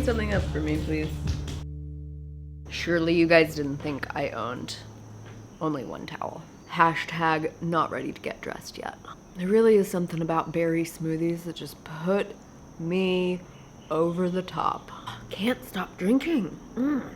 something up for me, please? Surely you guys didn't think I owned only one towel. Hashtag not ready to get dressed yet. There really is something about berry smoothies that just put me over the top. Can't stop drinking.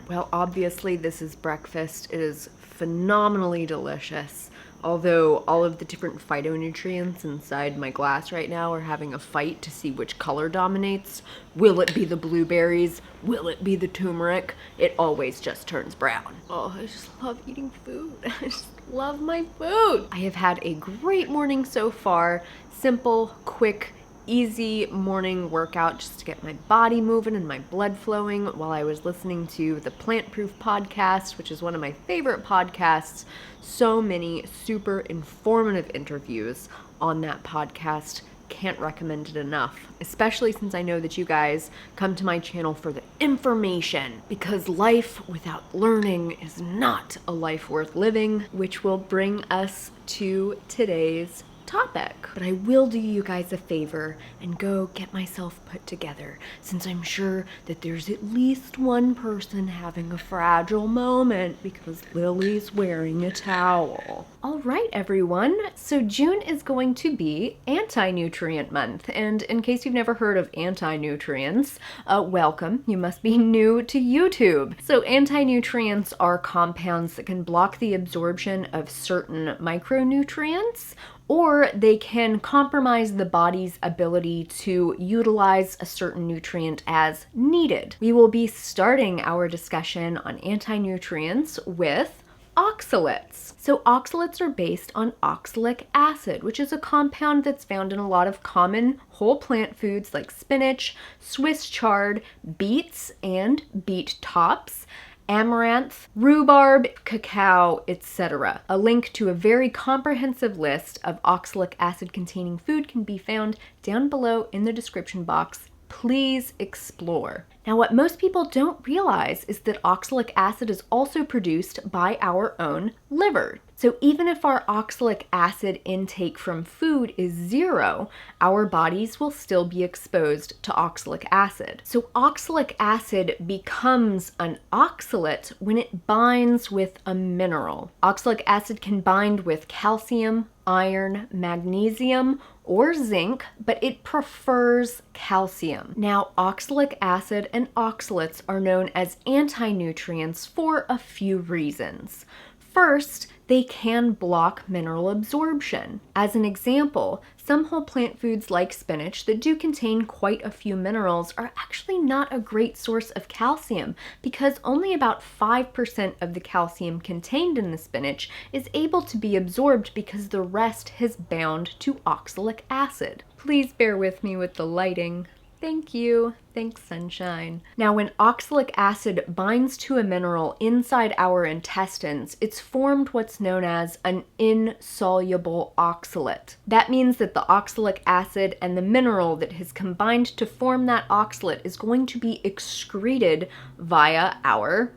Well, obviously this is breakfast. It is phenomenally delicious. Although all of the different phytonutrients inside my glass right now are having a fight to see which color dominates. Will it be the blueberries? Will it be the turmeric? It always just turns brown. Oh, I just love eating food. I just love my food. I have had a great morning so far. Simple, quick, easy morning workout just to get my body moving and my blood flowing while I was listening to the Plant Proof podcast, which is one of my favorite podcasts. So many super informative interviews on that podcast. Can't recommend it enough, especially since I know that you guys come to my channel for the information, because life without learning is not a life worth living, which will bring us to today's topic. But I will do you guys a favor and go get myself put together, since I'm sure that there's at least one person having a fragile moment because Lily's wearing a towel. All right, everyone. So June is going to be Anti-Nutrient Month. And in case you've never heard of anti-nutrients, welcome. You must be new to YouTube. So anti-nutrients are compounds that can block the absorption of certain micronutrients, or they can compromise the body's ability to utilize a certain nutrient as needed. We will be starting our discussion on anti-nutrients with oxalates. So oxalates are based on oxalic acid, which is a compound that's found in a lot of common whole plant foods like spinach, Swiss chard, beets and beet tops, amaranth, rhubarb, cacao, etc. A link to a very comprehensive list of oxalic acid containing food can be found down below in the description box. Please explore. Now, what most people don't realize is that oxalic acid is also produced by our own liver. So even if our oxalic acid intake from food is 0, our bodies will still be exposed to oxalic acid. So oxalic acid becomes an oxalate when it binds with a mineral. Oxalic acid can bind with calcium, iron, magnesium, or zinc, but it prefers calcium. Now, oxalic acid and oxalates are known as anti-nutrients for a few reasons. First, they can block mineral absorption. As an example, some whole plant foods like spinach that do contain quite a few minerals are actually not a great source of calcium, because only about 5% of the calcium contained in the spinach is able to be absorbed because the rest has bound to oxalic acid. Please bear with me with the lighting. Thank you. Thanks, sunshine. Now, when oxalic acid binds to a mineral inside our intestines, it's formed what's known as an insoluble oxalate. That means that the oxalic acid and the mineral that has combined to form that oxalate is going to be excreted via our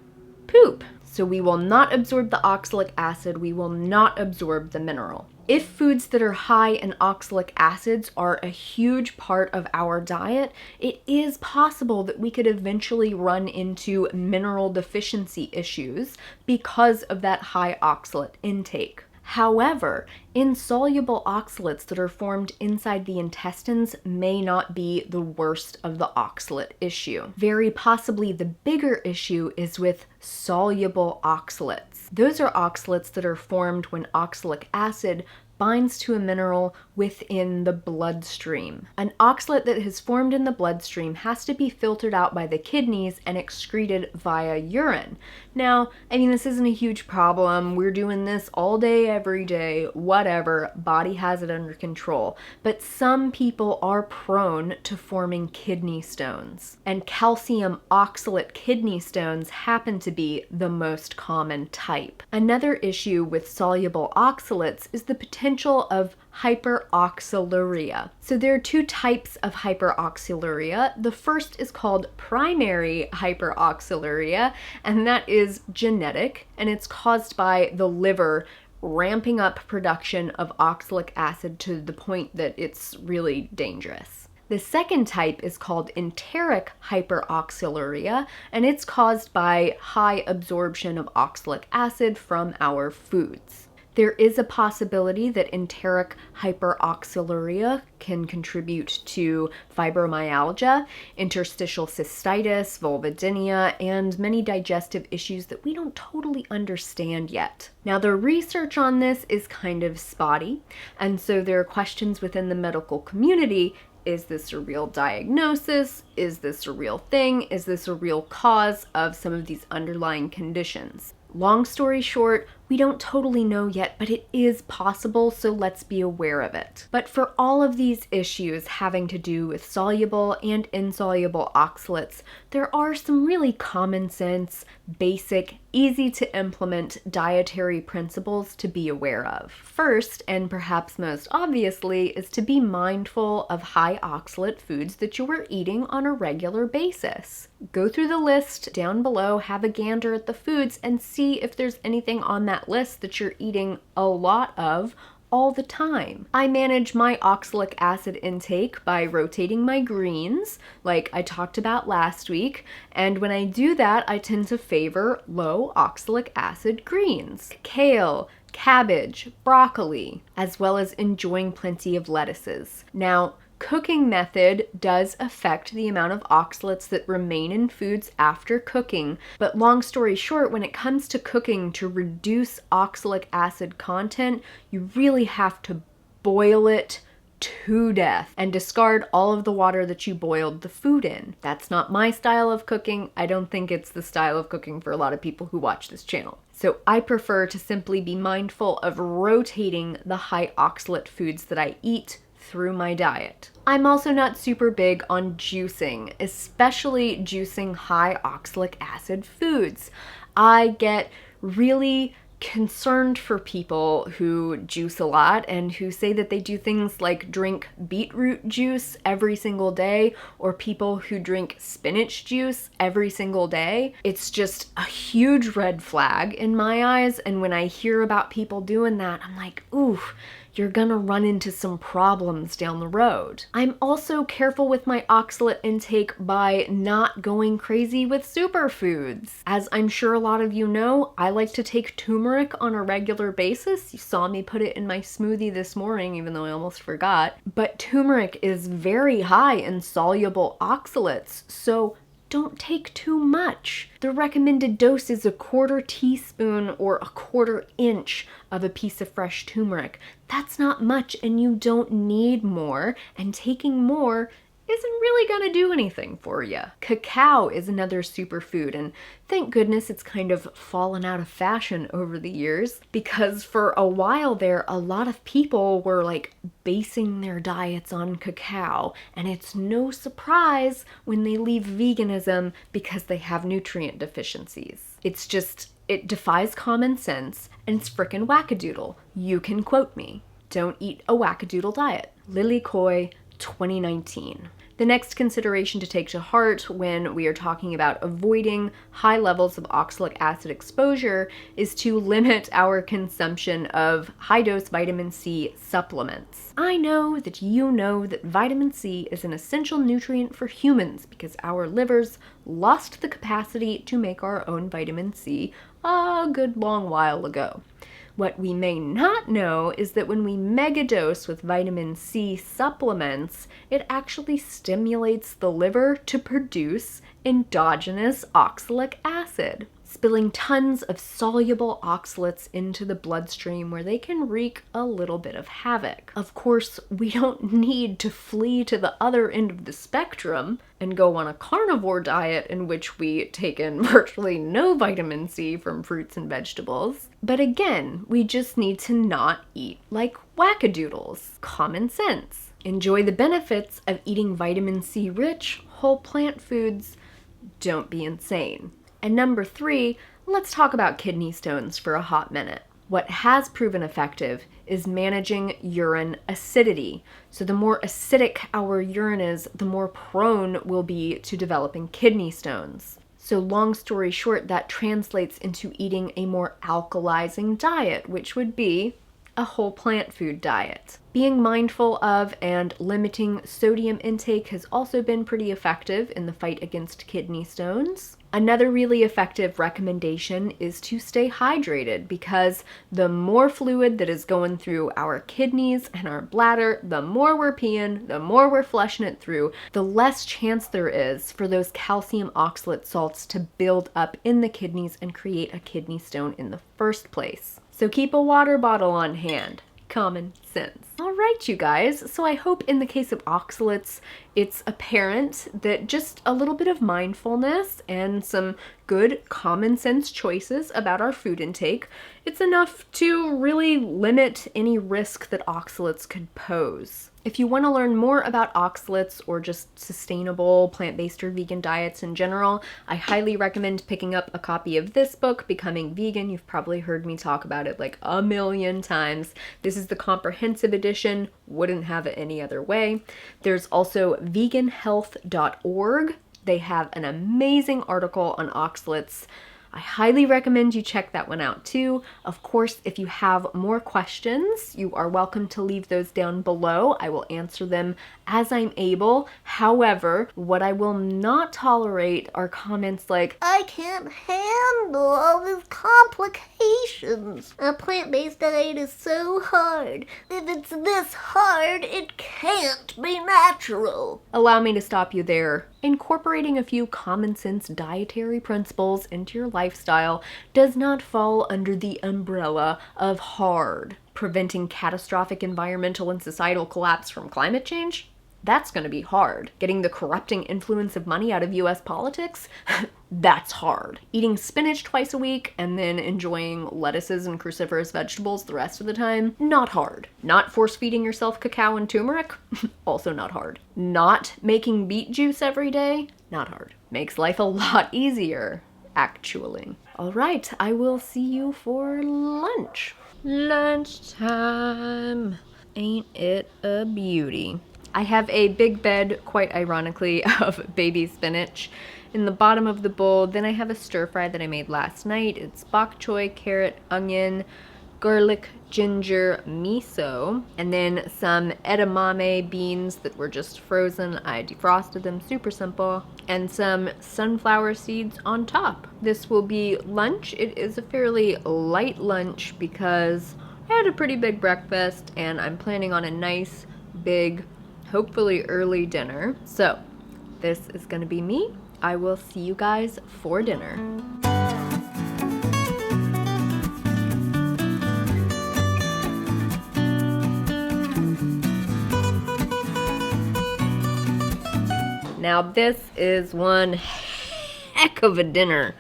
poop. So we will not absorb the oxalic acid, we will not absorb the mineral. If foods that are high in oxalic acids are a huge part of our diet, it is possible that we could eventually run into mineral deficiency issues because of that high oxalate intake. However, insoluble oxalates that are formed inside the intestines may not be the worst of the oxalate issue. Very possibly the bigger issue is with soluble oxalates. Those are oxalates that are formed when oxalic acid binds to a mineral within the bloodstream. An oxalate that has formed in the bloodstream has to be filtered out by the kidneys and excreted via urine. Now, I mean, this isn't a huge problem. We're doing this all day, every day, whatever. Body has it under control. But some people are prone to forming kidney stones. And calcium oxalate kidney stones happen to be the most common type. Another issue with soluble oxalates is the potential of hyperoxaluria. So there are two types of hyperoxaluria. The first is called primary hyperoxaluria, and that is genetic, and it's caused by the liver ramping up production of oxalic acid to the point that it's really dangerous. The second type is called enteric hyperoxaluria, and it's caused by high absorption of oxalic acid from our foods. There is a possibility that enteric hyperoxaluria can contribute to fibromyalgia, interstitial cystitis, vulvodynia, and many digestive issues that we don't totally understand yet. Now, the research on this is kind of spotty, and so there are questions within the medical community. Is this a real diagnosis? Is this a real thing? Is this a real cause of some of these underlying conditions? Long story short, we don't totally know yet, but it is possible, so let's be aware of it. But for all of these issues having to do with soluble and insoluble oxalates, there are some really common sense, basic, easy to implement dietary principles to be aware of. First, and perhaps most obviously, is to be mindful of high oxalate foods that you are eating on a regular basis. Go through the list down below, have a gander at the foods, and see if there's anything on that list that you're eating a lot of all the time. I manage my oxalic acid intake by rotating my greens, like I talked about last week, and when I do that, I tend to favor low oxalic acid greens. Kale, cabbage, broccoli, as well as enjoying plenty of lettuces. Now, cooking method does affect the amount of oxalates that remain in foods after cooking, but long story short, when it comes to cooking to reduce oxalic acid content, you really have to boil it to death and discard all of the water that you boiled the food in. That's not my style of cooking. I don't think it's the style of cooking for a lot of people who watch this channel. So I prefer to simply be mindful of rotating the high oxalate foods that I eat through my diet. I'm also not super big on juicing, especially juicing high oxalic acid foods. I get really concerned for people who juice a lot and who say that they do things like drink beetroot juice every single day, or people who drink spinach juice every single day. It's just a huge red flag in my eyes, and when I hear about people doing that, I'm like, ooh, you're gonna run into some problems down the road. I'm also careful with my oxalate intake by not going crazy with superfoods. As I'm sure a lot of you know, I like to take turmeric on a regular basis. You saw me put it in my smoothie this morning, even though I almost forgot. But turmeric is very high in soluble oxalates, so don't take too much. The recommended dose is a 1/4 teaspoon or a 1/4 inch of a piece of fresh turmeric. That's not much, and you don't need more, and taking more isn't really gonna do anything for you. Cacao is another superfood, and thank goodness it's kind of fallen out of fashion over the years, because for a while there, a lot of people were like basing their diets on cacao, and it's no surprise when they leave veganism because they have nutrient deficiencies. It's just, it defies common sense, and it's frickin' wackadoodle. You can quote me. Don't eat a wackadoodle diet. Lilykoi, 2019. The next consideration to take to heart when we are talking about avoiding high levels of oxalic acid exposure is to limit our consumption of high-dose vitamin C supplements. I know that you know that vitamin C is an essential nutrient for humans because our livers lost the capacity to make our own vitamin C a good long while ago. What we may not know is that when we megadose with vitamin C supplements, it actually stimulates the liver to produce endogenous oxalic acid, spilling tons of soluble oxalates into the bloodstream where they can wreak a little bit of havoc. Of course, we don't need to flee to the other end of the spectrum and go on a carnivore diet in which we take in virtually no vitamin C from fruits and vegetables. But again, we just need to not eat like wackadoodles. Common sense. Enjoy the benefits of eating vitamin C rich, whole plant foods. Don't be insane. And number 3, let's talk about kidney stones for a hot minute. What has proven effective is managing urine acidity. So the more acidic our urine is, the more prone we'll be to developing kidney stones. So long story short, that translates into eating a more alkalizing diet, which would be a whole plant food diet. Being mindful of and limiting sodium intake has also been pretty effective in the fight against kidney stones. Another really effective recommendation is to stay hydrated, because the more fluid that is going through our kidneys and our bladder, the more we're peeing, the more we're flushing it through, the less chance there is for those calcium oxalate salts to build up in the kidneys and create a kidney stone in the first place. So keep a water bottle on hand. Common sense. All right, you guys. So I hope in the case of oxalates, it's apparent that just a little bit of mindfulness and some good common sense choices about our food intake, it's enough to really limit any risk that oxalates could pose. If you want to learn more about oxalates or just sustainable plant-based or vegan diets in general, I highly recommend picking up a copy of this book, Becoming Vegan. You've probably heard me talk about it like a million times. This is the comprehensive edition. Wouldn't have it any other way. There's also veganhealth.org. They have an amazing article on oxalates. I highly recommend you check that one out too. Of course, if you have more questions, you are welcome to leave those down below. I will answer them as I'm able. However, what I will not tolerate are comments like, I can't handle all these complications. A plant-based diet is so hard. If it's this hard, it can't be natural. Allow me to stop you there. Incorporating a few common sense dietary principles into your lifestyle does not fall under the umbrella of hard. Preventing catastrophic environmental and societal collapse from climate change? That's going to be hard. Getting the corrupting influence of money out of US politics? That's hard. Eating spinach twice a week and then enjoying lettuces and cruciferous vegetables the rest of the time? Not hard. Not force feeding yourself cacao and turmeric? Also not hard. Not making beet juice every day? Not hard. Makes life a lot easier, actually. All right, I will see you for lunch. Lunchtime. Ain't it a beauty? I have a big bed, quite ironically, of baby spinach in the bottom of the bowl. Then I have a stir fry that I made last night. It's bok choy, carrot, onion, garlic, ginger, miso, and then some edamame beans that were just frozen. I defrosted them, super simple, and some sunflower seeds on top. This will be lunch. It is a fairly light lunch because I had a pretty big breakfast and I'm planning on a nice, big, hopefully early dinner. So this is gonna be me. I will see you guys for dinner. Now this is one heck of a dinner.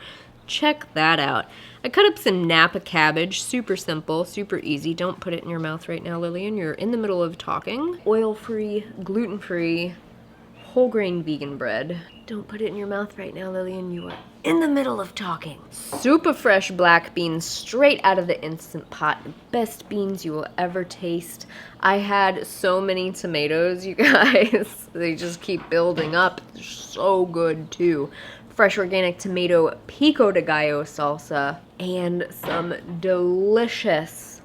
Check that out. I cut up some Napa cabbage, super simple, super easy. Don't put it in your mouth right now, Lillian. You're in the middle of talking. Oil-free, gluten-free, whole grain vegan bread. Don't put it in your mouth right now, Lillian. You are in the middle of talking. Super fresh black beans straight out of the Instant Pot. The best beans you will ever taste. I had so many tomatoes, you guys. They just keep building up. They're so good too. Fresh organic tomato pico de gallo salsa, and some delicious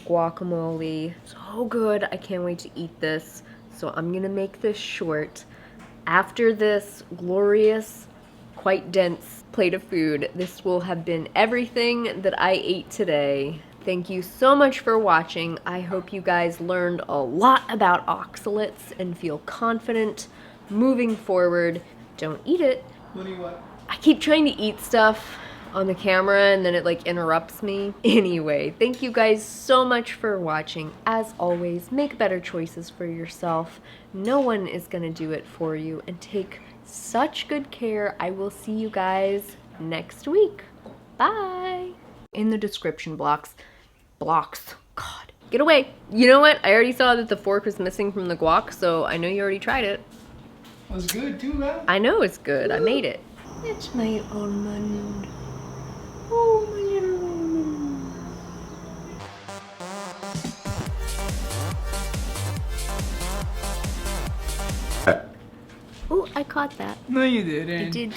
guacamole. So good. I can't wait to eat this. So I'm gonna make this short. After this glorious, quite dense plate of food, this will have been everything that I ate today. Thank you so much for watching. I hope you guys learned a lot about oxalates and feel confident moving forward. Don't eat it. What? I keep trying to eat stuff on the camera and then it like interrupts me. Anyway, thank you guys so much for watching. As always, make better choices for yourself. No one is gonna do it for you, and take such good care. I will see you guys next week. Bye. In the description blocks, God, get away. You know what? I already saw that the fork was missing from the guac, so I know you already tried it. It was good too, man. I know it's good. I made it. It's my almond. Oh, my little almond. Oh, I caught that. No, you didn't. I did.